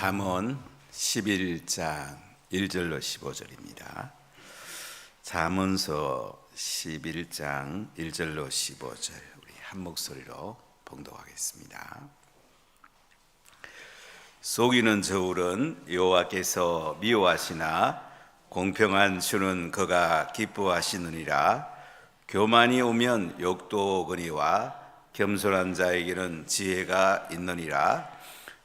잠언 11장 1절로 15절입니다. 잠언서 11장 1절로 15절 우리 한 목소리로 봉독하겠습니다. 속이는 저울은 여호와께서 미워하시나 공평한 주는 그가 기뻐하시느니라. 교만이 오면 욕도 오거니와 겸손한 자에게는 지혜가 있느니라.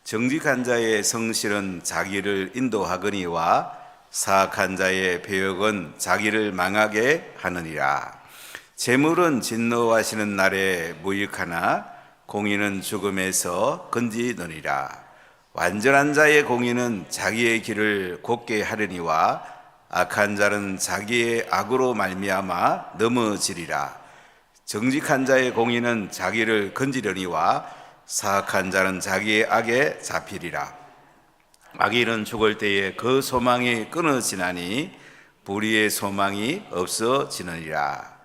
정직한 자의 성실은 자기를 인도하거니와 사악한 자의 배역은 자기를 망하게 하느니라. 재물은 진노하시는 날에 무익하나 공의는 죽음에서 건지느니라. 완전한 자의 공의는 자기의 길을 곧게 하려니와 악한 자는 자기의 악으로 말미암아 넘어지리라. 정직한 자의 공의는 자기를 건지려니와 사악한 자는 자기의 악에 잡히리라. 악인은 죽을 때에 그 소망이 끊어지나니 불의의 소망이 없어지느니라.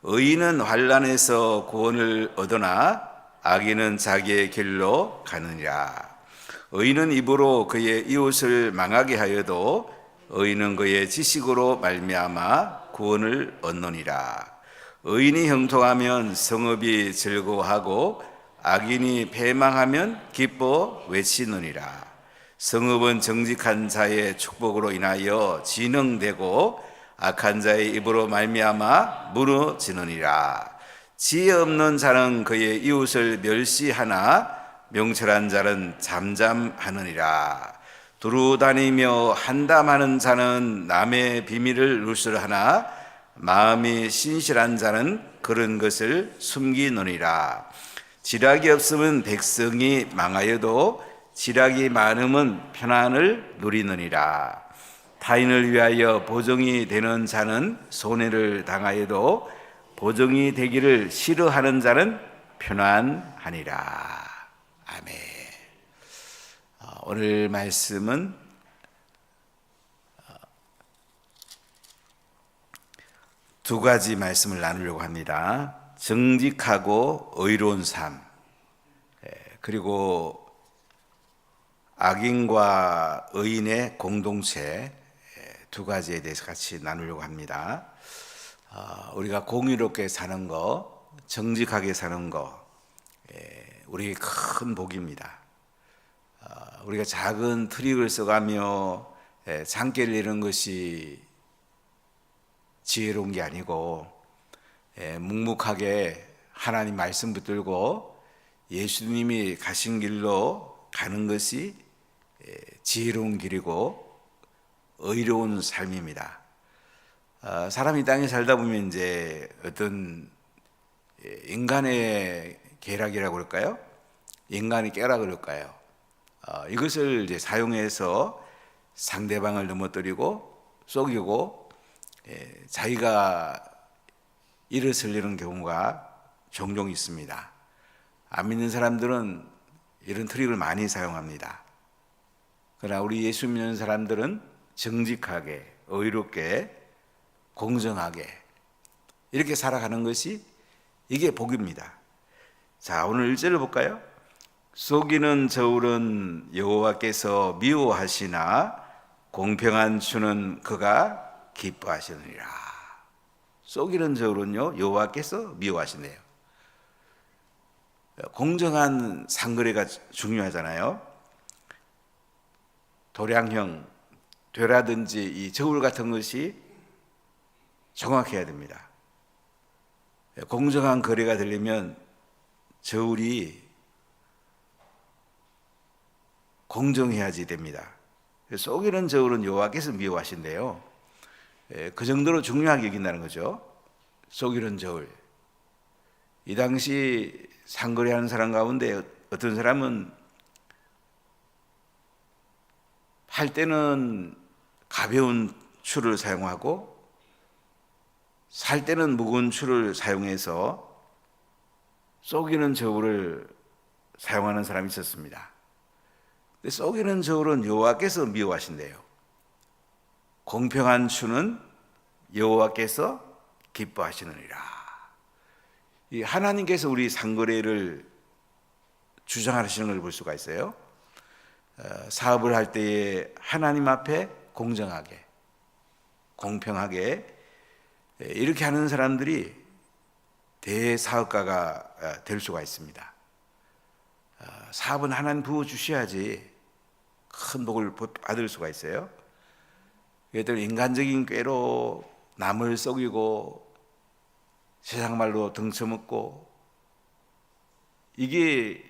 의인은 환난에서 구원을 얻으나 악인은 자기의 길로 가느니라. 의인은 입으로 그의 이웃을 망하게 하여도 의인은 그의 지식으로 말미암아 구원을 얻느니라. 의인이 형통하면 성읍이 즐거워하고 악인이 패망하면 기뻐 외치느니라. 성읍은 정직한 자의 축복으로 인하여 진흥되고 악한 자의 입으로 말미암아 무너지느니라. 지혜 없는 자는 그의 이웃을 멸시하나 명철한 자는 잠잠하느니라. 두루다니며 한담하는 자는 남의 비밀을 누설하나 마음이 신실한 자는 그런 것을 숨기느니라. 지략이 없으면 백성이 망하여도 지략이 많으면 편안을 누리느니라. 타인을 위하여 보정이 되는 자는 손해를 당하여도 보정이 되기를 싫어하는 자는 편안하니라. 아멘. 오늘 말씀은 두 가지 말씀을 나누려고 합니다. 정직하고 의로운 삶, 그리고 악인과 의인의 공동체, 두 가지에 대해서 같이 나누려고 합니다. 우리가 공의롭게 사는 거, 정직하게 사는 거, 우리의 큰 복입니다. 우리가 작은 트릭을 써가며 장깨를 내는 것이 지혜로운 게 아니고 묵묵하게 하나님 말씀 붙들고 예수님이 가신 길로 가는 것이 지혜로운 길이고 의로운 삶입니다. 사람이 땅에 살다 보면 이제 어떤 인간의 계략이라고 그럴까요? 인간의 깨라 그럴까요? 이것을 이제 사용해서 상대방을 넘어뜨리고 속이고 자기가 일어서려는 경우가 종종 있습니다. 안 믿는 사람들은 이런 트릭을 많이 사용합니다. 그러나 우리 예수 믿는 사람들은 정직하게, 의롭게, 공정하게 이렇게 살아가는 것이 이게 복입니다. 자, 오늘 1절을 볼까요? 속이는 저울은 여호와께서 미워하시나 공평한 주는 그가 기뻐하시느니라. 속이는 저울은요, 여호와께서 미워하시네요. 공정한 상거래가 중요하잖아요. 도량형, 되라든지 이 저울 같은 것이 정확해야 됩니다. 공정한 거래가 되려면 저울이 공정해야지 됩니다. 속이는 저울은 여호와께서 미워하신대요. 그 정도로 중요하게 여긴다는 거죠. 속이는 저울. 이 당시 상거래하는 사람 가운데 어떤 사람은 팔 때는 가벼운 추를 사용하고 살 때는 무거운 추를 사용해서 속이는 저울을 사용하는 사람이 있었습니다. 근데 속이는 저울은 여호와께서 미워하신대요. 공평한 추는 여호와께서 기뻐하시느니라. 이 하나님께서 우리 상거래를 주장하시는 걸 볼 수가 있어요. 사업을 할 때에 하나님 앞에 공정하게, 공평하게 이렇게 하는 사람들이 대사업가가 될 수가 있습니다. 사업은 하나님 부어주셔야지 큰 복을 받을 수가 있어요. 얘들 인간적인 꾀로 남을 속이고 세상 말로 등쳐먹고 이게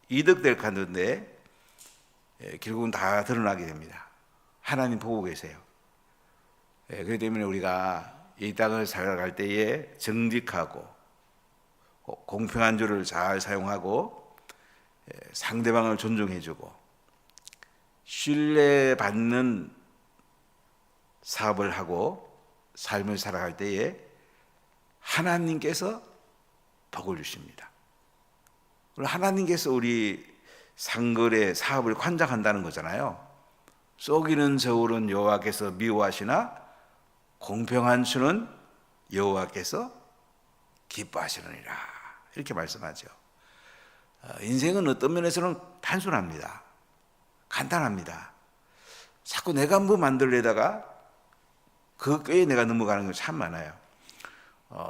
이득될 카드인데 결국은 다 드러나게 됩니다. 하나님 보고 계세요. 그렇기 때문에 우리가 이 땅을 살아갈 때에 정직하고 공평한 줄을 잘 사용하고 상대방을 존중해주고 신뢰받는 사업을 하고 삶을 살아갈 때에 하나님께서 복을 주십니다. 하나님께서 우리 상거래 사업을 관장한다는 거잖아요. 속이는 저울은 여호와께서 미워하시나 공평한 수는 여호와께서 기뻐하시느니라, 이렇게 말씀하죠. 인생은 어떤 면에서는 단순합니다. 간단합니다. 자꾸 내가 뭐 만들려다가 그 꾀에 내가 넘어가는 게 참 많아요.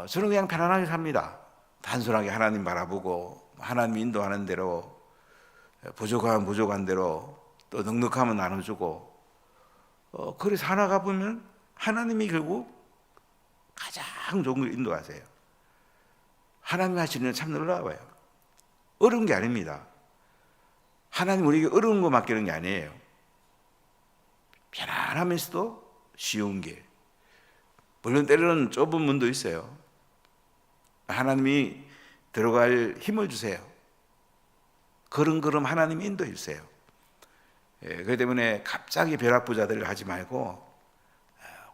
저는 그냥 편안하게 삽니다. 단순하게 하나님 바라보고 하나님 인도하는 대로, 부족하면 부족한 대로, 또 넉넉하면 나눠주고, 그래 살아가 보면 하나님이 결국 가장 좋은 걸 인도하세요. 하나님이 하시는 건 참 놀라워요. 어려운 게 아닙니다. 하나님 우리에게 어려운 거 맡기는 게 아니에요. 편안하면서도 쉬운 길. 물론 때로는 좁은 문도 있어요. 하나님이 들어갈 힘을 주세요. 걸음걸음 하나님이 인도해 주세요. 그렇기 때문에 갑자기 벼락부자들을 하지 말고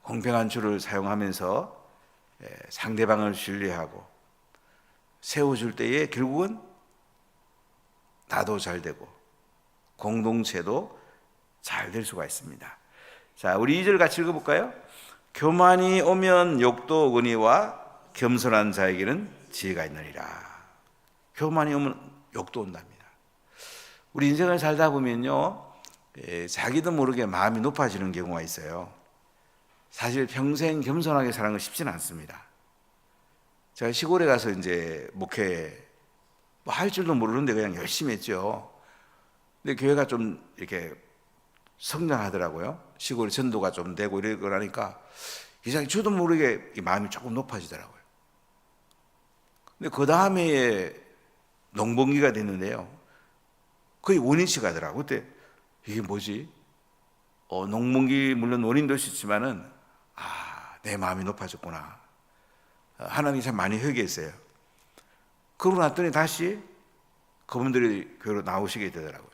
공평한 줄을 사용하면서 상대방을 신뢰하고 세워줄 때에 결국은 나도 잘 되고 공동체도 잘 될 수가 있습니다. 자, 우리 2절 같이 읽어볼까요? 교만이 오면 욕도 오거니와 겸손한 자에게는 지혜가 있느니라. 교만이 오면 욕도 온답니다. 우리 인생을 살다 보면요, 자기도 모르게 마음이 높아지는 경우가 있어요. 사실 평생 겸손하게 사는 건 쉽지는 않습니다. 제가 시골에 가서 이제 목회 할 줄도 모르는데 그냥 열심히 했죠. 근데 교회가 좀 이렇게 성장하더라고요. 시골에 전도가 좀 되고 이러고 나니까 이상하게 저도 모르게 마음이 조금 높아지더라고요. 근데 그 다음에 농번기가 됐는데요, 거의 원인치 가더라고요. 그때 이게 뭐지? 농번기 물론 원인도 있지만은 내 마음이 높아졌구나. 하나님이 참 많이 회개했어요. 그러고 났더니 다시 그분들이 교회로 나오시게 되더라고요.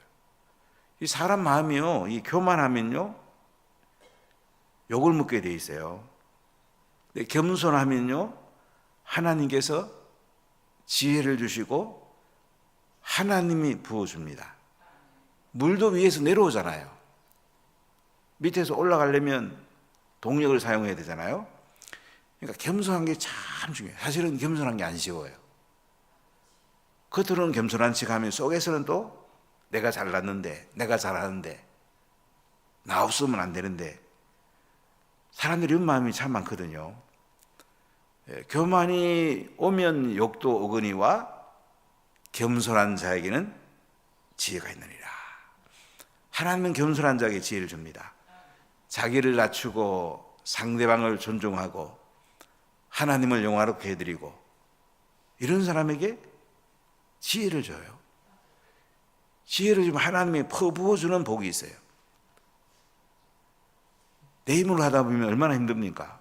이 사람 마음이요, 이 교만하면요 욕을 먹게 돼 있어요. 근데 겸손하면요 하나님께서 지혜를 주시고 하나님이 부어줍니다. 물도 위에서 내려오잖아요. 밑에서 올라가려면 동력을 사용해야 되잖아요. 그러니까 겸손한 게 참 중요해요. 사실은 겸손한 게 안 쉬워요. 겉으로는 겸손한 척 하면 속에서는 또 내가 잘났는데, 내가 잘하는데, 나 없으면 안 되는데, 사람들이 이런 마음이 참 많거든요. 교만이 오면 욕도 오거니와 겸손한 자에게는 지혜가 있느니라. 하나님은 겸손한 자에게 지혜를 줍니다. 자기를 낮추고 상대방을 존중하고 하나님을 영화롭게 해드리고 이런 사람에게 지혜를 줘요. 지혜를 주면 하나님이 퍼부어주는 복이 있어요. 내 힘으로 하다 보면 얼마나 힘듭니까?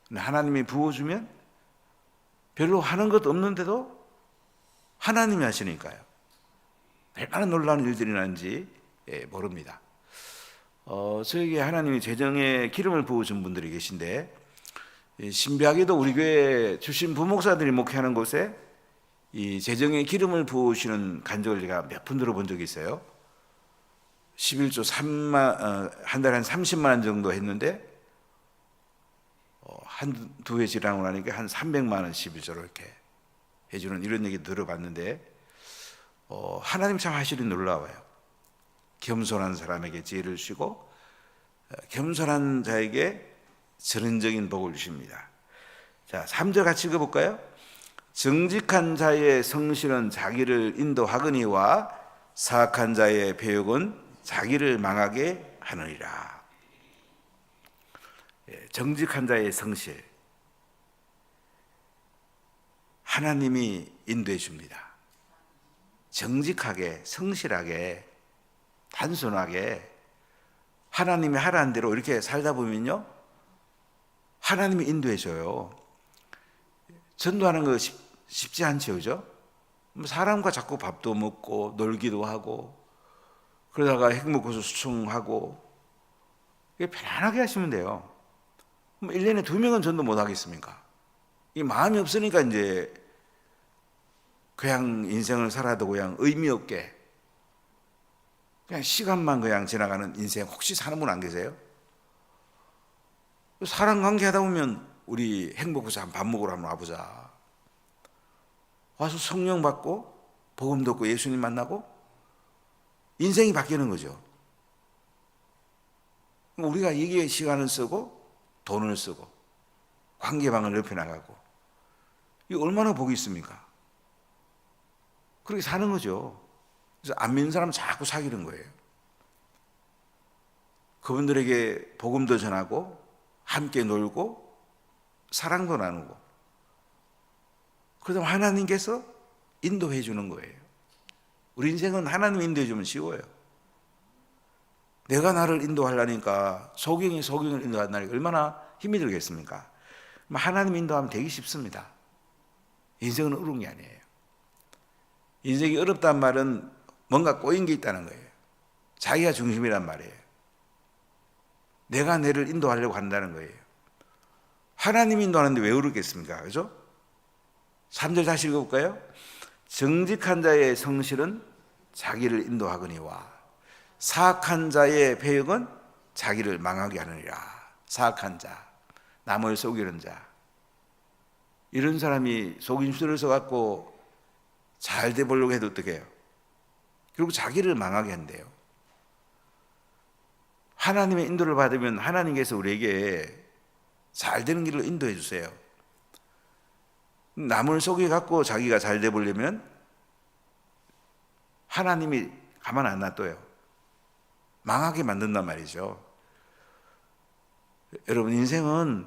근데 하나님이 부어주면 별로 하는 것도 없는데도 하나님이 하시니까요. 얼마나 놀라운 일들이 나는지 모릅니다. 저에게 하나님이 재정에 기름을 부어준 분들이 계신데, 신비하게도 우리 교회 출신 부목사들이 목회하는 곳에 이 재정에 기름을 부으시는 간증을 제가 몇 분 들어본 적이 있어요. 11조 3한 달에 한 30만 원 정도 했는데 한두 해 지나고 나니까 한 300만 원 11조로 이렇게 해주는 이런 얘기 들어봤는데 하나님 참 하시는 놀라워요. 겸손한 사람에게 지혜를 주시고 겸손한 자에게 전인적인 복을 주십니다. 자, 3절 같이 읽어볼까요? 정직한 자의 성실은 자기를 인도하거니와 사악한 자의 배역은 자기를 망하게 하느니라. 정직한 자의 성실, 하나님이 인도해 줍니다. 정직하게, 성실하게, 단순하게 하나님이 하라는 대로 이렇게 살다 보면요, 하나님이 인도해 줘요. 전도하는 거 쉽지 않죠, 그죠? 사람과 자꾸 밥도 먹고 놀기도 하고 그러다가 핵먹고서 수청하고 편안하게 하시면 돼요. 1년에 2명은 전도 못 하겠습니까? 이 마음이 없으니까 이제 그냥 인생을 살아도 그냥 의미 없게 그냥 시간만 그냥 지나가는 인생 혹시 사는 분 안 계세요? 사람 관계 하다 보면 우리 행복해서 밥 먹으러 한번 와보자. 와서 성령 받고 복음 듣고 예수님 만나고 인생이 바뀌는 거죠. 우리가 이게 시간을 쓰고 돈을 쓰고 관계방을 넓혀나가고 이게 얼마나 복이 있습니까? 그렇게 사는 거죠. 그래서 안 믿는 사람 자꾸 사귀는 거예요. 그분들에게 복음도 전하고 함께 놀고 사랑도 나누고 그러다 하나님께서 인도해 주는 거예요. 우리 인생은 하나님 인도해 주면 쉬워요. 내가 나를 인도하려니까 소경이 소경을 인도한다니까 얼마나 힘이 들겠습니까? 하나님 인도하면 되기 쉽습니다. 인생은 어려운 게 아니에요. 인생이 어렵다는 말은 뭔가 꼬인 게 있다는 거예요. 자기가 중심이란 말이에요. 내가 내를 인도하려고 한다는 거예요. 하나님 인도하는데 왜 어렵겠습니까? 그죠? 3절 다시 읽어볼까요? 정직한 자의 성실은 자기를 인도하거니와 사악한 자의 배역은 자기를 망하게 하느니라. 사악한 자, 남을 속이는 자, 이런 사람이 속임수를 써갖고 잘 돼보려고 해도 어떻게 해요? 결국 자기를 망하게 한대요. 하나님의 인도를 받으면 하나님께서 우리에게 잘 되는 길로 인도해 주세요. 남을 속여갖고 자기가 잘 돼보려면 하나님이 가만 안 놔둬요. 망하게 만든단 말이죠. 여러분 인생은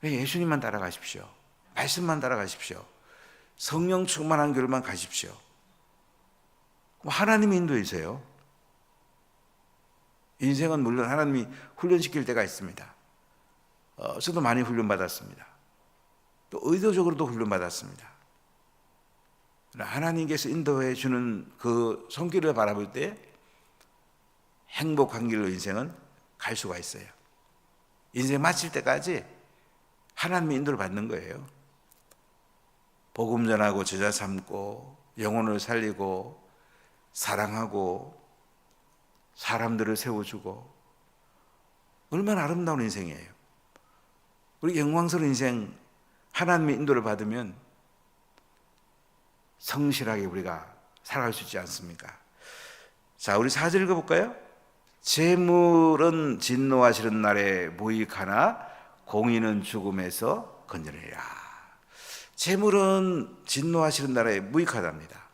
예수님만 따라가십시오. 말씀만 따라가십시오. 성령 충만한 길만 가십시오. 하나님이 인도해주세요. 인생은 물론 하나님이 훈련시킬 때가 있습니다. 저도 많이 훈련받았습니다. 또 의도적으로도 훈련받았습니다. 하나님께서 인도해 주는 그 손길을 바라볼 때 행복한 길로 인생은 갈 수가 있어요. 인생 마칠 때까지 하나님의 인도를 받는 거예요. 복음 전하고 제자 삼고 영혼을 살리고 사랑하고 사람들을 세워주고 얼마나 아름다운 인생이에요. 우리 영광스러운 인생 하나님의 인도를 받으면 성실하게 우리가 살아갈 수 있지 않습니까? 자, 우리 4절 읽어볼까요? 재물은 진노하시는 날에 무익하나 공의는 죽음에서 건져내리라. 재물은 진노하시는 날에 무익하답니다.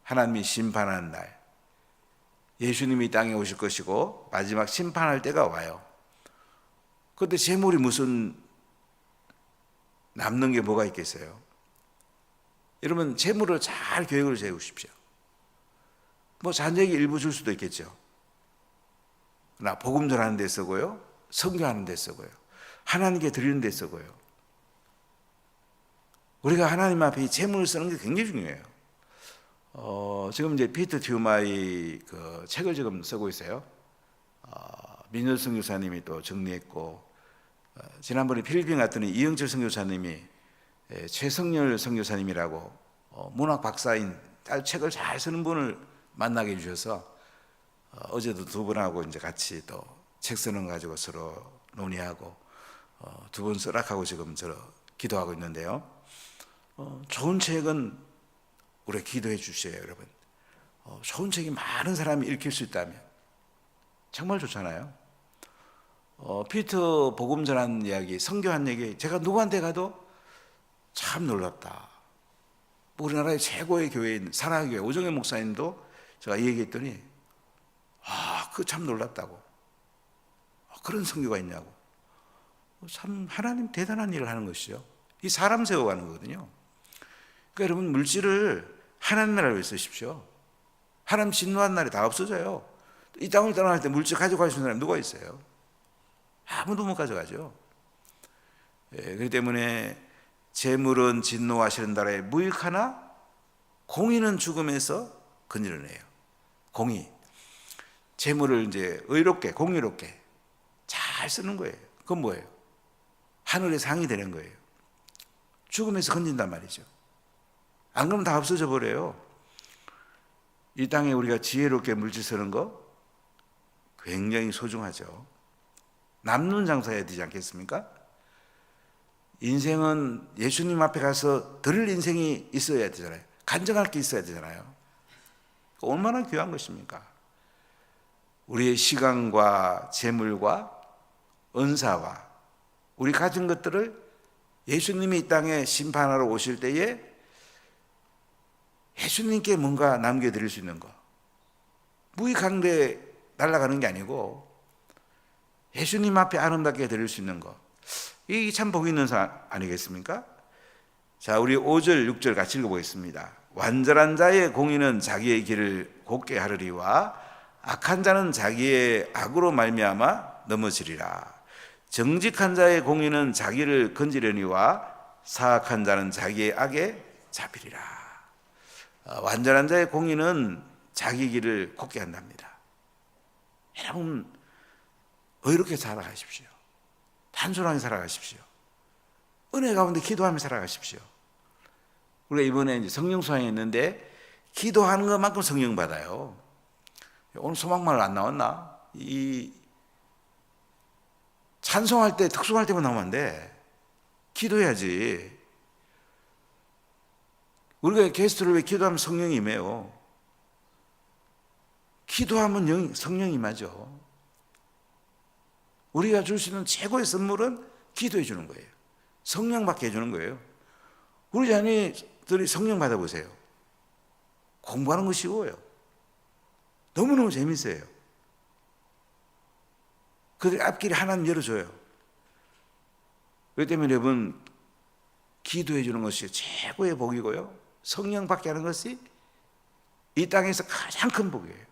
하나님이 심판하는 날, 예수님이 땅에 오실 것이고 마지막 심판할 때가 와요. 그런데 재물이 무슨 남는 게 뭐가 있겠어요? 여러분 재물을 잘 계획을 세우십시오. 뭐 자녀에게 일부 줄 수도 있겠죠. 나 복음 전하는 데 쓰고요, 선교하는 데 쓰고요, 하나님께 드리는 데 쓰고요. 우리가 하나님 앞에 이 재물을 쓰는 게 굉장히 중요해요. 지금 이제 피터 튜마의 그 책을 지금 쓰고 있어요. 민열 선교사님이 또 정리했고, 지난번에 필리핀 갔더니 이영철 선교사님이 최성열 선교사님이라고 문학 박사인 책을 잘 쓰는 분을 만나게 해주셔서 어제도 두 분하고 이제 같이 또 책 쓰는 거 가지고 서로 논의하고 두 분 쓰락하고 지금 저 기도하고 있는데요. 좋은 책은 우리 기도해 주세요, 여러분. 좋은 책이 많은 사람이 읽힐 수 있다면 정말 좋잖아요. 피터 복음 전한 이야기, 선교한 얘기, 제가 누구한테 가도 참 놀랍다. 우리나라의 최고의 교회인 사랑의 교회 오정현 목사님도 제가 이 얘기했더니 그거 참 놀랍다고. 그런 선교가 있냐고. 참 하나님 대단한 일을 하는 것이죠. 이 사람 세워가는 거거든요. 그러니까 여러분 물질을 하나님 나라를 위해 쓰십시오. 하나님 진노한 날이 다 없어져요. 이 땅을 떠날 때 물질 가져갈 수 있는 사람이 누가 있어요? 아무도 못 가져가죠. 그렇기 때문에 재물은 진노하시는 나라에 무익하나 공의는 죽음에서 건져내요. 공의. 재물을 이제 의롭게, 공의롭게 잘 쓰는 거예요. 그건 뭐예요? 하늘의 상이 되는 거예요. 죽음에서 건진단 말이죠. 안 그러면 다 없어져 버려요. 이 땅에 우리가 지혜롭게 물질 쓰는 거 굉장히 소중하죠. 남는 장사해야 되지 않겠습니까? 인생은 예수님 앞에 가서 들을 인생이 있어야 되잖아요. 간증할 게 있어야 되잖아요. 얼마나 귀한 것입니까? 우리의 시간과 재물과 은사와 우리 가진 것들을 예수님이 이 땅에 심판하러 오실 때에 예수님께 뭔가 남겨드릴 수 있는 거. 무익한 데 날아가는 게 아니고 예수님 앞에 아름답게 드릴 수 있는 거. 이게 참 복 있는 사 아니겠습니까? 자, 우리 5절, 6절 같이 읽어보겠습니다. 완전한 자의 공의는 자기의 길을 곱게 하르리와 악한 자는 자기의 악으로 말미암아 넘어지리라. 정직한 자의 공의는 자기를 건지려니와 사악한 자는 자기의 악에 잡히리라. 완전한 자의 공의는 자기 길을 곱게 한답니다. 여러분 의롭게 살아가십시오. 단순하게 살아가십시오. 은혜 가운데 기도하며 살아가십시오. 우리가 이번에 이제 성령 수양했는데 기도하는 것만큼 성령 받아요. 오늘 소망말 안 나왔나? 이 찬송할 때 특송할 때만 나오면 안 돼. 기도해야지. 우리가 게스트를 왜 기도하면 성령이 임해요. 기도하면 성령이 임하죠. 우리가 줄 수 있는 최고의 선물은 기도해 주는 거예요. 성령 받게 해주는 거예요. 우리 자녀들이 성령 받아보세요. 공부하는 거 쉬워요. 너무너무 재밌어요. 그들 앞길에 하나님 열어줘요. 그렇기 때문에 여러분 기도해 주는 것이 최고의 복이고요. 성령 받게 하는 것이 이 땅에서 가장 큰 복이에요.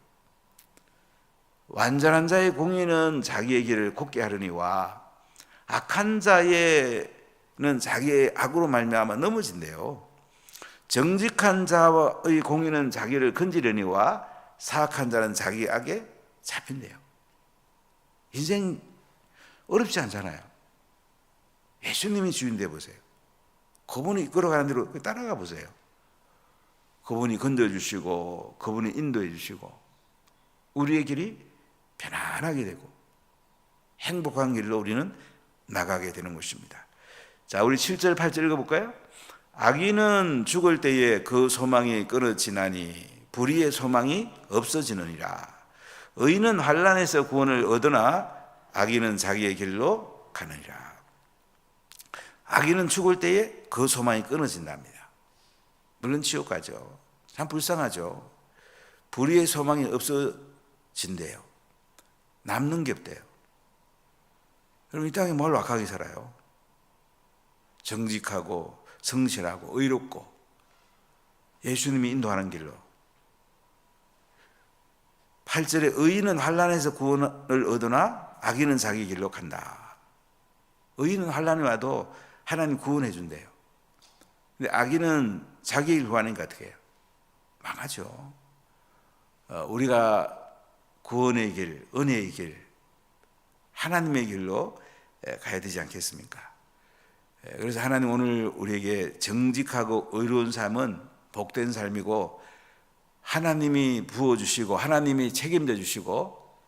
완전한 자의 공의는 자기의 길을 곱게 하려니와 악한 자는 자기의 악으로 말미암아 넘어진대요. 정직한 자의 공의는 자기를 건지려니와 사악한 자는 자기 악에 잡힌대요. 인생 어렵지 않잖아요. 예수님이 주인돼 보세요. 그분이 이끌어가는 대로 따라가 보세요. 그분이 건져주시고 그분이 인도해 주시고 우리의 길이 편안하게 되고 행복한 길로 우리는 나가게 되는 것입니다. 자, 우리 7절 8절 읽어볼까요? 악인은 죽을 때에 그 소망이 끊어지나니 불의의 소망이 없어지느니라. 의인은 환난에서 구원을 얻으나 악인은 자기의 길로 가느니라. 악인은 죽을 때에 그 소망이 끊어진답니다. 물론 지옥 가죠. 참 불쌍하죠. 불의의 소망이 없어진대요. 남는 게 없대요. 여러분 이 땅에 뭘 악하게 살아요? 정직하고 성실하고 의롭고 예수님이 인도하는 길로. 8절에 의인은 환난에서 구원을 얻으나 악인은 자기 길로 간다. 의인은 환난이 와도 하나님 구원해 준대요. 근데 악인은 자기 길 구하니까 어떻게 해요? 망하죠. 우리가 구원의 길, 은혜의 길, 하나님의 길로 가야 되지 않겠습니까? 그래서 하나님 오늘 우리에게 정직하고 의로운 삶은 복된 삶이고 하나님이 부어주시고 하나님이 책임져 주시고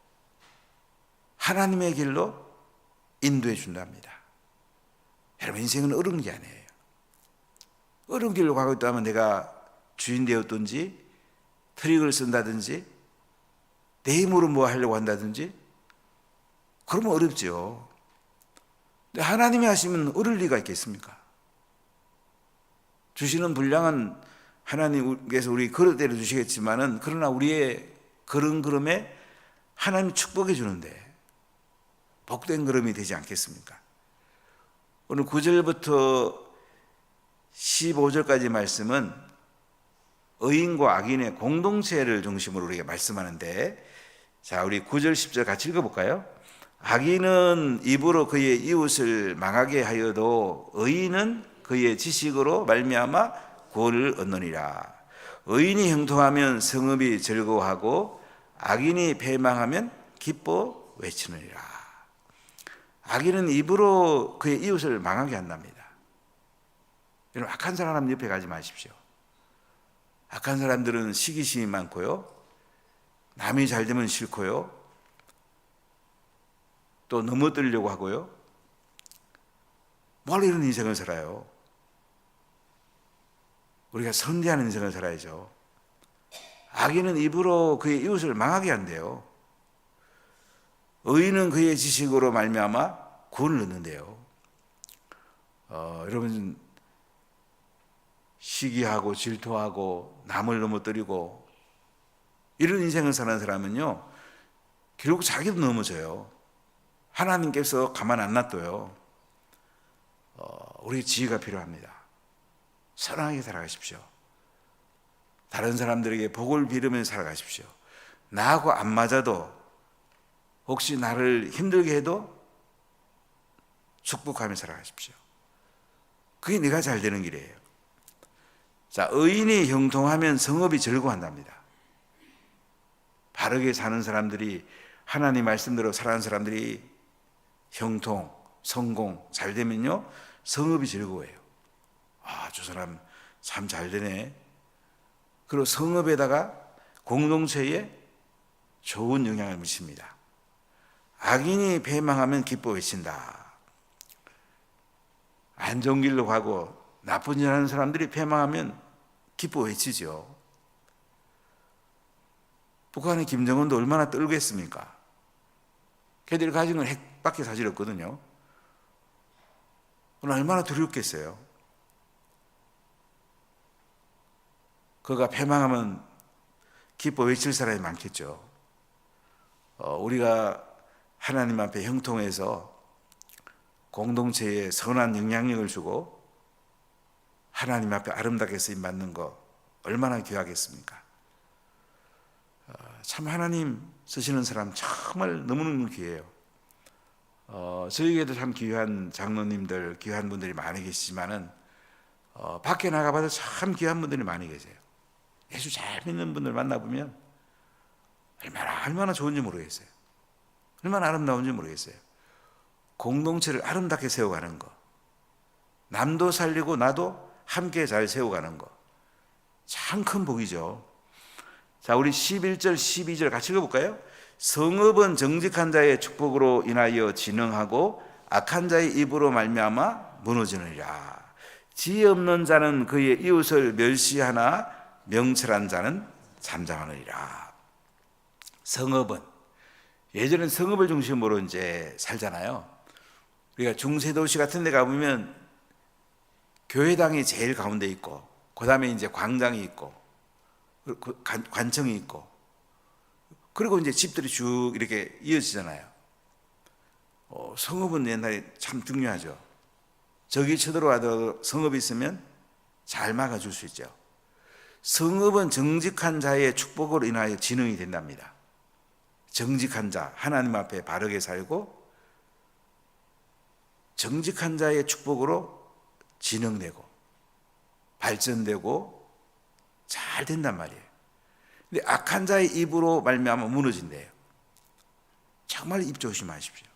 하나님의 길로 인도해 준답니다. 여러분 인생은 어려운 게 아니에요. 어려운 길로 가고 있다면 내가 주인 되었든지 트릭을 쓴다든지 내 힘으로 뭐 하려고 한다든지 그러면 어렵죠. 근데 하나님이 하시면 어려울 리가 있겠습니까? 주시는 분량은 하나님께서 우리 그릇대로 주시겠지만은 그러나 우리의 걸음걸음에 하나님이 축복해 주는데 복된 걸음이 되지 않겠습니까? 오늘 9절부터 15절까지 말씀은 의인과 악인의 공동체를 중심으로 우리가 말씀하는데, 자, 우리 9절 10절 같이 읽어볼까요? 악인은 입으로 그의 이웃을 망하게 하여도 의인은 그의 지식으로 말미암아 구원을 얻느니라. 의인이 형통하면 성읍이 즐거워하고 악인이 패망하면 기뻐 외치느니라. 악인은 입으로 그의 이웃을 망하게 한답니다. 여러분, 악한 사람 옆에 가지 마십시오. 악한 사람들은 시기심이 많고요, 남이 잘 되면 싫고요, 또 넘어뜨리려고 하고요. 뭘 이런 인생을 살아요? 우리가 선대하는 인생을 살아야죠. 악인은 입으로 그의 이웃을 망하게 한대요. 의인은 그의 지식으로 말미암아 구원을 얻는데요. 여러분, 시기하고 질투하고 남을 넘어뜨리고 이런 인생을 사는 사람은요, 결국 자기도 넘어져요. 하나님께서 가만 안 놔둬요. 우리 지혜가 필요합니다. 선하게 살아가십시오. 다른 사람들에게 복을 빌으면서 살아가십시오. 나하고 안 맞아도 혹시 나를 힘들게 해도 축복하며 살아가십시오. 그게 네가 잘 되는 길이에요. 자, 의인이 형통하면 성읍이 즐거워한답니다. 바르게 사는 사람들이, 하나님 말씀대로 살아가는 사람들이 형통, 성공, 잘 되면요, 성읍이 즐거워해요. 아, 저 사람 참 잘 되네. 그리고 성읍에다가 공동체에 좋은 영향을 미칩니다. 악인이 패망하면 기뻐 외친다. 안 좋은 길로 가고 나쁜 일 하는 사람들이 패망하면 기뻐 외치죠. 북한의 김정은도 얼마나 떨겠습니까? 걔들이 가진 건 핵밖에 사실 없거든요. 얼마나 두렵겠어요. 그가 패망하면 기뻐 외칠 사람이 많겠죠. 우리가 하나님 앞에 형통해서 공동체에 선한 영향력을 주고 하나님 앞에 아름답게 쓰임 받는 거 얼마나 귀하겠습니까? 참 하나님 쓰시는 사람 정말 너무너무 귀해요. 저에게도 참 귀한 장로님들, 귀한 분들이 많이 계시지만은 밖에 나가봐도 참 귀한 분들이 많이 계세요. 예수 잘 믿는 분들 만나보면 얼마나 좋은지 모르겠어요. 얼마나 아름다운지 모르겠어요. 공동체를 아름답게 세워가는 거, 남도 살리고 나도 함께 잘 세워가는 거, 참 큰 복이죠. 자, 우리 11절 12절 같이 읽어볼까요? 성읍은 정직한 자의 축복으로 인하여 진흥하고 악한 자의 입으로 말미암아 무너지느니라. 지혜 없는 자는 그의 이웃을 멸시하나 명철한 자는 잠잠하느니라. 성읍은, 예전엔 성읍을 중심으로 이제 살잖아요. 우리가 중세도시 같은 데 가보면 교회당이 제일 가운데 있고, 그 다음에 이제 광장이 있고, 관청이 있고, 그리고 이제 집들이 쭉 이렇게 이어지잖아요. 성읍은 옛날에 참 중요하죠. 적이 쳐들어와도 성읍이 있으면 잘 막아줄 수 있죠. 성읍은 정직한 자의 축복으로 인하여 진흥이 된답니다. 정직한 자, 하나님 앞에 바르게 살고 정직한 자의 축복으로 진흥되고 발전되고 잘 된단 말이에요. 근데 악한 자의 입으로 말미암아 무너진대요. 정말 입 조심하십시오.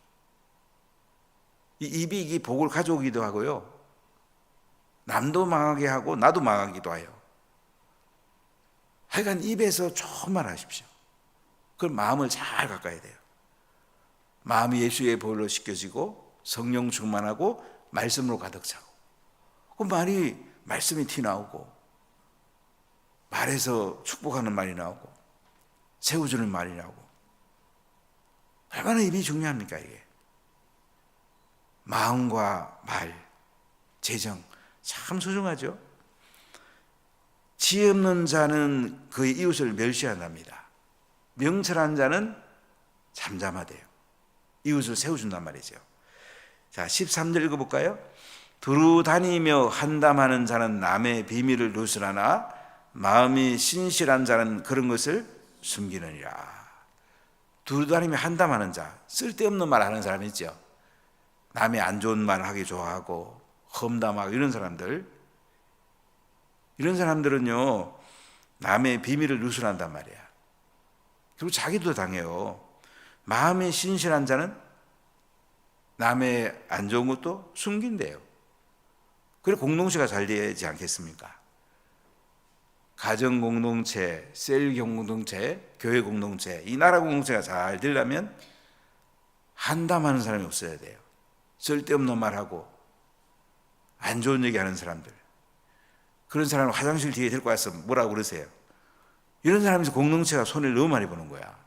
이 입이 이 복을 가져오기도 하고요, 남도 망하게 하고 나도 망하기도 해요. 하여간 입에서 조금만 하십시오. 그럼 마음을 잘 가까야 돼요. 마음이 예수의 보혈로 씻겨지고 성령 충만하고 말씀으로 가득 차고, 그 말씀이 티 나오고 말에서 축복하는 말이 나오고 세워주는 말이 나오고 얼마나 입이 중요합니까 이게. 마음과 말, 재정 참 소중하죠. 지혜 없는 자는 그의 이웃을 멸시한답니다. 명철한 자는 잠잠하대요. 이웃을 세워준단 말이죠. 자, 13절 읽어볼까요? 두루 다니며 한담하는 자는 남의 비밀을 누설하나 마음이 신실한 자는 그런 것을 숨기느니라. 두루 다니며 한담하는 자, 쓸데없는 말 하는 사람 있죠. 남의 안 좋은 말 하기 좋아하고 험담하고 이런 사람들은요 남의 비밀을 누설한단 말이야. 그리고 자기도 당해요. 마음이 신실한 자는 남의 안 좋은 것도 숨긴대요. 그래 공동체가 잘 되지 않겠습니까? 가정 공동체, 셀 공동체, 교회 공동체, 이 나라 공동체가 잘 되려면 한담하는 사람이 없어야 돼요. 쓸데없는 말하고 안 좋은 얘기하는 사람들, 그런 사람을 화장실 뒤에 데리고 와서 뭐라고 그러세요? 이런 사람에서 공동체가 손해를 너무 많이 보는 거야.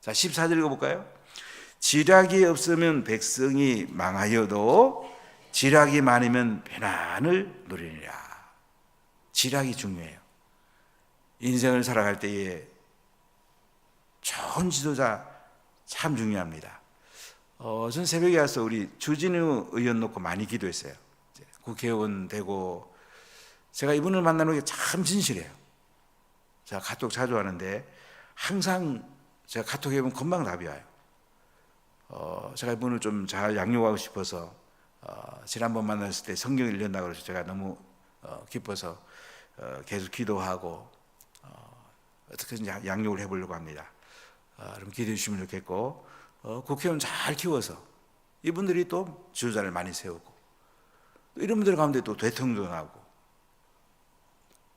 자, 14절 읽어볼까요? 지략이 없으면 백성이 망하여도 지략이 많으면 편안을 누리니라. 지략이 중요해요. 인생을 살아갈 때에 좋은 지도자 참 중요합니다. 전 새벽에 와서 우리 주진우 의원 놓고 많이 기도했어요. 국회의원 되고 제가 이분을 만나는 게 참 진실해요. 제가 카톡 자주 하는데 항상 제가 카톡 해보면 금방 답이 와요. 제가 이분을 좀 잘 양육하고 싶어서 지난번 만났을 때 성경 읽는다고 그래서 제가 너무 기뻐서 계속 기도하고 어떻게든 양육을 해보려고 합니다. 그럼 기도해 주시면 좋겠고 국회의원 잘 키워서 이분들이 또 지도자를 많이 세우고 또 이런 분들 가운데 또 대통령도 나오고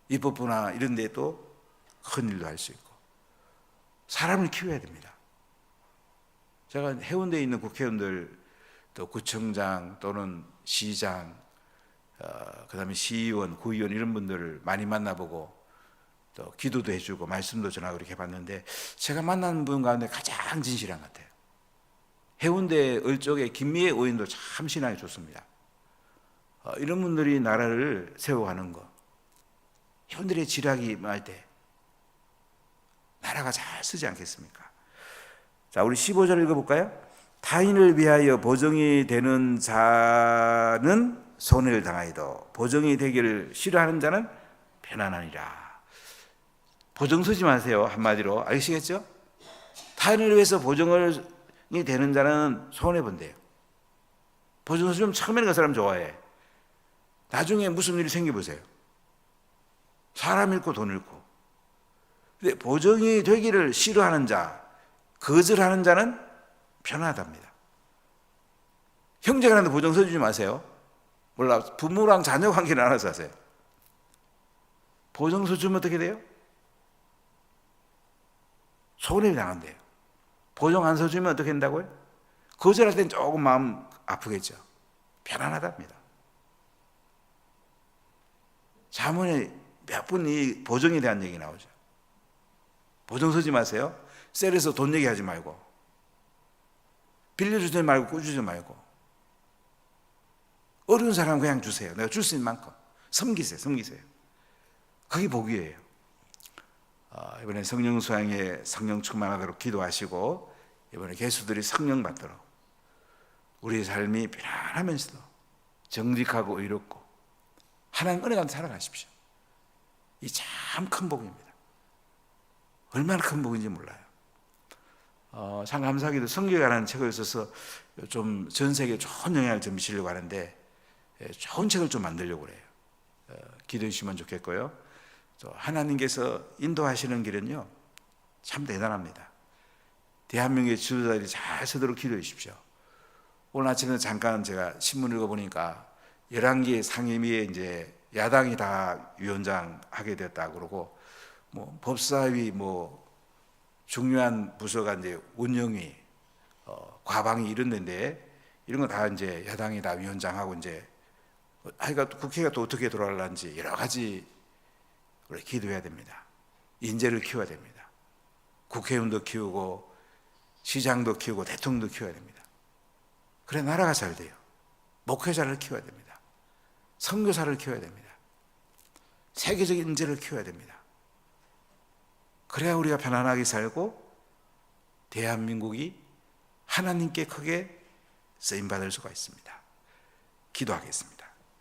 입법부나 이런 데 또 큰 일도 할 수 있고 사람을 키워야 됩니다. 제가 해운대에 있는 국회의원들 또 구청장 또는 시장 그다음에 시의원, 구의원 이런 분들을 많이 만나보고 또 기도도 해주고 말씀도 전하고 이렇게 해봤는데 제가 만난 분 가운데 가장 진실한 것 같아요. 해운대 을쪽에 김미애 의원도 참 신앙이 좋습니다. 이런 분들이 나라를 세워가는 거, 이분들의 지략이 말 때 나라가 잘 쓰지 않겠습니까? 자, 우리 15절 읽어볼까요? 타인을 위하여 보정이 되는 자는 손해를 당하여도 보정이 되기를 싫어하는 자는 편안하니라. 보정 서지 마세요. 한마디로 아시겠죠? 타인을 위해서 보정이 되는 자는 손해본대요. 보정 서주면 처음에는 그 사람 좋아해. 나중에 무슨 일이 생겨보세요. 사람 잃고 돈 잃고. 근데 보정이 되기를 싫어하는 자, 거절하는 자는 편하답니다. 형제간에도 보정 서주지 마세요. 몰라, 부모랑 자녀 관계는 알아서 하세요. 보정 서주면 어떻게 돼요? 손해를 당한대요. 보정 안 서주면 어떻게 된다고요? 거절할 땐 조금 마음 아프겠죠. 편안하답니다. 자문에 몇 분 이 보정에 대한 얘기 나오죠. 보정 서지 마세요. 셀에서 돈 얘기하지 말고 빌려주지 말고 꾸주지 말고 어려운 사람 그냥 주세요. 내가 줄 수 있는 만큼 섬기세요. 그게 복이에요. 이번에 성령 수양에 성령 충만하도록 기도하시고 이번에 개수들이 성령 받도록 우리의 삶이 편안하면서도 정직하고 의롭고 하나님 은혜 가운데 살아가십시오. 이 참 큰 복입니다. 얼마나 큰 복인지 몰라요. 참 감사하게도 성경이라는 책을 써서 좀 전 세계에 좋은 영향을 좀 미치려고 하는데 좋은 책을 좀 만들려고 그래요. 기도해 주시면 좋겠고요. 또 하나님께서 인도하시는 길은요 참 대단합니다. 대한민국의 지도자들이 잘 서도록 기도해 주십시오. 오늘 아침에 잠깐 제가 신문 읽어보니까 11개 상임위에 이제 야당이 다 위원장 하게 됐다 그러고 뭐 법사위 뭐 중요한 부서가 이제 운영위 과방위 이런 데인데 이런 거 다 이제 야당이 다 위원장하고 이제 하여간 국회가 또 어떻게 돌아가는지 여러 가지 우리 기도해야 됩니다. 인재를 키워야 됩니다. 국회의원도 키우고 시장도 키우고 대통령도 키워야 됩니다. 그래 나라가 잘 돼요. 목회자를 키워야 됩니다. 선교사를 키워야 됩니다. 세계적인 인재를 키워야 됩니다. 그래야 우리가 편안하게 살고 대한민국이 하나님께 크게 쓰임받을 수가 있습니다. 기도하겠습니다.